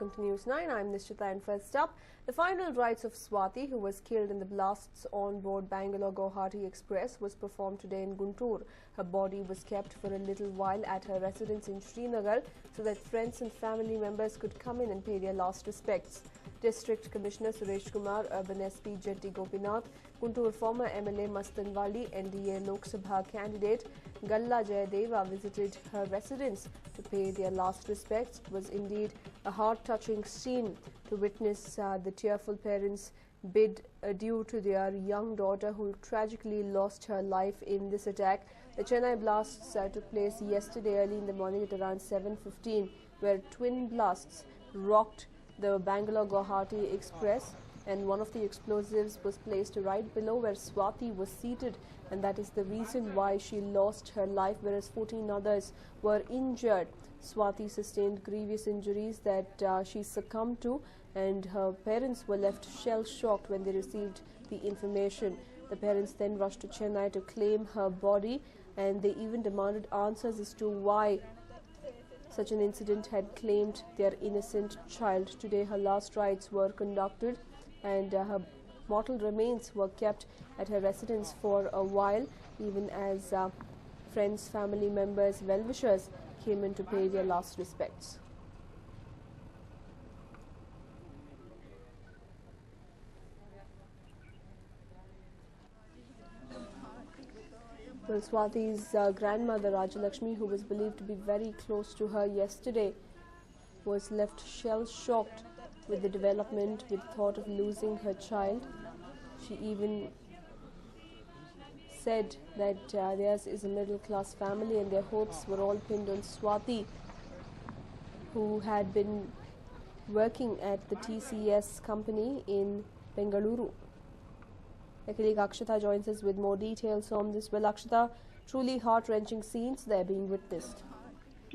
Welcome to News 9. I'm Nishita, and first up, the final rites of Swathi, who was killed in the blasts on board Bangalore-Guwahati Express, was performed today in Guntur. Her body was kept for a little while at her residence in Srinagar so that friends and family members could come in and pay their last respects. District Commissioner Suresh Kumar, Urban SP Jetty Gopinath, Guntur former MLA Mastanwali, NDA Lok Sabha candidate Galla Jayadeva visited her residence to pay their last respects. It was indeed a heart-touching scene to witness the tearful parents bid adieu to their young daughter who tragically lost her life in this attack. The Chennai blasts took place yesterday early in the morning at around 7:15, where twin blasts rocked the Bangalore-Guwahati Express, and one of the explosives was placed right below where Swathi was seated, and that is the reason why she lost her life, whereas 14 others were injured. Swathi sustained grievous injuries that she succumbed to, and her parents were left shell-shocked when they received the information. The parents then rushed to Chennai to claim her body, and they even demanded answers as to why such an incident had claimed their innocent child. Today, her last rites were conducted, and her mortal remains were kept at her residence for a while, even as friends, family members, well-wishers came in to pay their last respects. Well, Swathi's grandmother, Rajalakshmi, who was believed to be very close to her yesterday, was left shell-shocked with the development, with the thought of losing her child. She even said that theirs is a middle-class family and their hopes were all pinned on Swathi, who had been working at the TCS company in Bengaluru. My colleague Akshata joins us with more details on this. Well, Akshata, truly heart-wrenching scenes there being witnessed.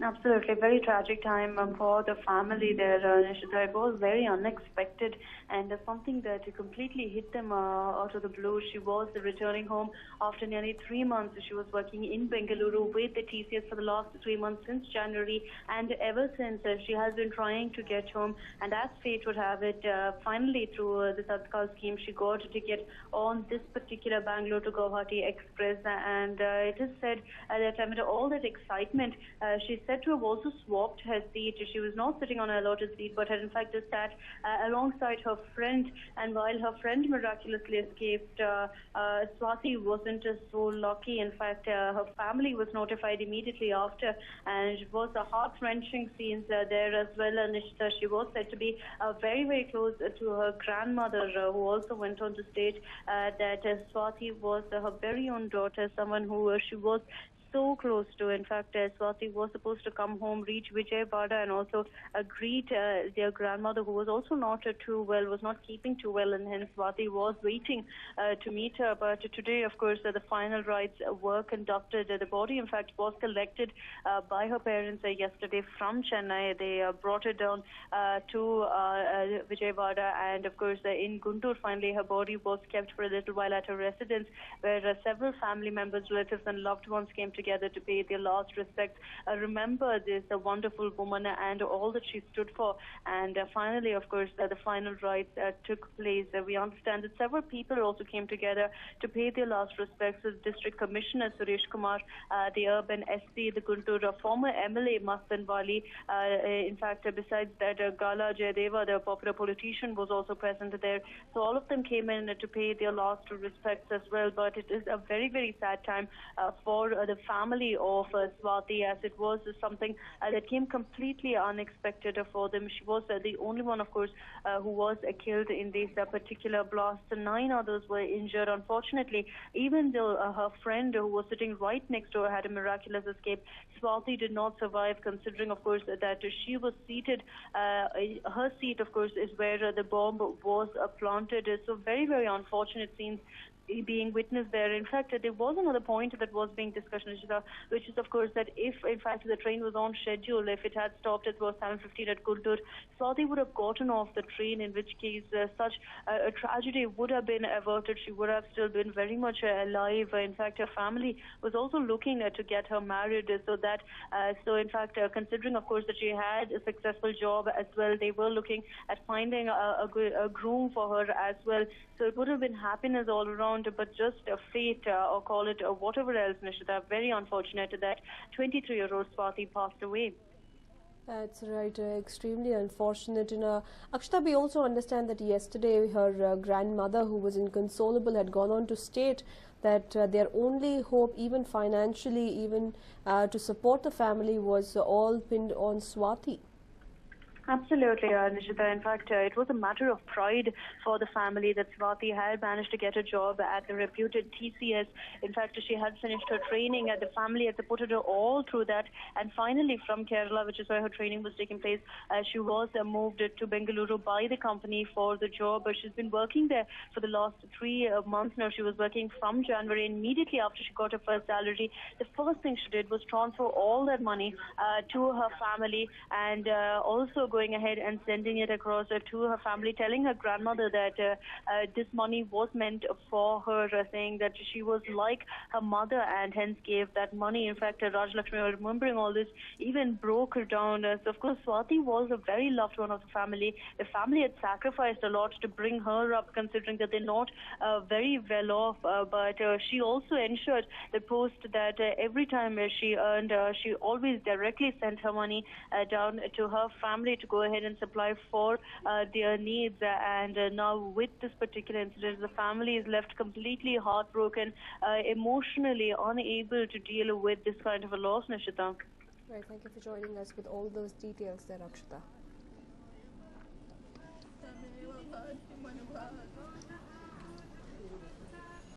Absolutely, very tragic time for the family there, Nishita. It was very unexpected and something that completely hit them out of the blue. She was returning home after nearly 3 months. She was working in Bengaluru with the TCS for the last 3 months since January, and ever since she has been trying to get home. And as fate would have it, finally through the Tatkal scheme, she got a ticket on this particular Bangalore to Guwahati Express. And it is said that amid all that excitement, she said to have also swapped her seat. She was not sitting on her allotted seat, but had in fact just sat alongside her friend. And while her friend miraculously escaped, Swathi wasn't so lucky. In fact, her family was notified immediately after, and it was a heart-wrenching scenes there as well. Nishita, she was said to be very, very close to her grandmother, who also went on to state that Swathi was her very own daughter, someone who she was so close to. In fact, Swathi was supposed to come home, reach Vijayawada, and also greet their grandmother, who was also not too well, was not keeping too well, and hence Swathi was waiting to meet her. But today, of course, the final rites were conducted. The body, in fact, was collected by her parents yesterday from Chennai. They brought her down to Vijayawada, and of course, in Guntur, finally, her body was kept for a little while at her residence, where several family members, relatives, and loved ones came together to pay their last respects. Remember this wonderful woman and all that she stood for. And finally, of course, the final rites took place. We understand that several people also came together to pay their last respects. The District Commissioner Suresh Kumar, the Urban SP, the Guntur former MLA Mastanwali. In fact, besides that, Galla Jayadeva, the popular politician, was also present there. So all of them came in to pay their last respects as well. But it is a very, very sad time for the family of Swathi, as it was something that came completely unexpected for them. She was the only one, of course, who was killed in this particular blast. 9 others were injured, unfortunately. Even though her friend, who was sitting right next to her, had a miraculous escape, Swathi did not survive, considering, of course, that she was seated. Her seat, of course, is where the bomb was planted. So very, very unfortunate scenes being witnessed there. In fact, there was another point that was being discussed, Nishita, which is, of course, that if, in fact, the train was on schedule, if it had stopped at 7:15 at Guntur, Swathi would have gotten off the train, in which case such a tragedy would have been averted. She would have still been very much alive. In fact, her family was also looking to get her married, so in fact, considering, of course, that she had a successful job as well, they were looking at finding a groom for her as well. So it would have been happiness all around, but just a fate, or call it whatever else, Nishita. Very unfortunate that 23-year-old Swathi passed away. That's right, extremely unfortunate. Akshita, we also understand that yesterday her grandmother, who was inconsolable, had gone on to state that their only hope, even financially, even to support the family, was all pinned on Swathi. Absolutely, Nishita. In fact, it was a matter of pride for the family that Swathi had managed to get a job at the reputed TCS. In fact, she had finished her training, and the family had supported her all through that. And finally, from Kerala, which is where her training was taking place, she was moved to Bengaluru by the company for the job. She's been working there for the last 3 months now. She was working from January. Immediately after she got her first salary, the first thing she did was transfer all that money to her family, and also going ahead and sending it across to her family, telling her grandmother that this money was meant for her, saying that she was like her mother and hence gave that money. In fact, Raj Lakshmi, remembering all this, even broke her down. So of course, Swathi was a very loved one of the family. The family had sacrificed a lot to bring her up, considering that they're not very well off, but she also ensured the post that every time she earned, she always directly sent her money down to her family to go ahead and supply for their needs. And now with this particular incident, the family is left completely heartbroken, emotionally unable to deal with this kind of a loss, Nishita. Right, thank you for joining us with all those details there, Akshita.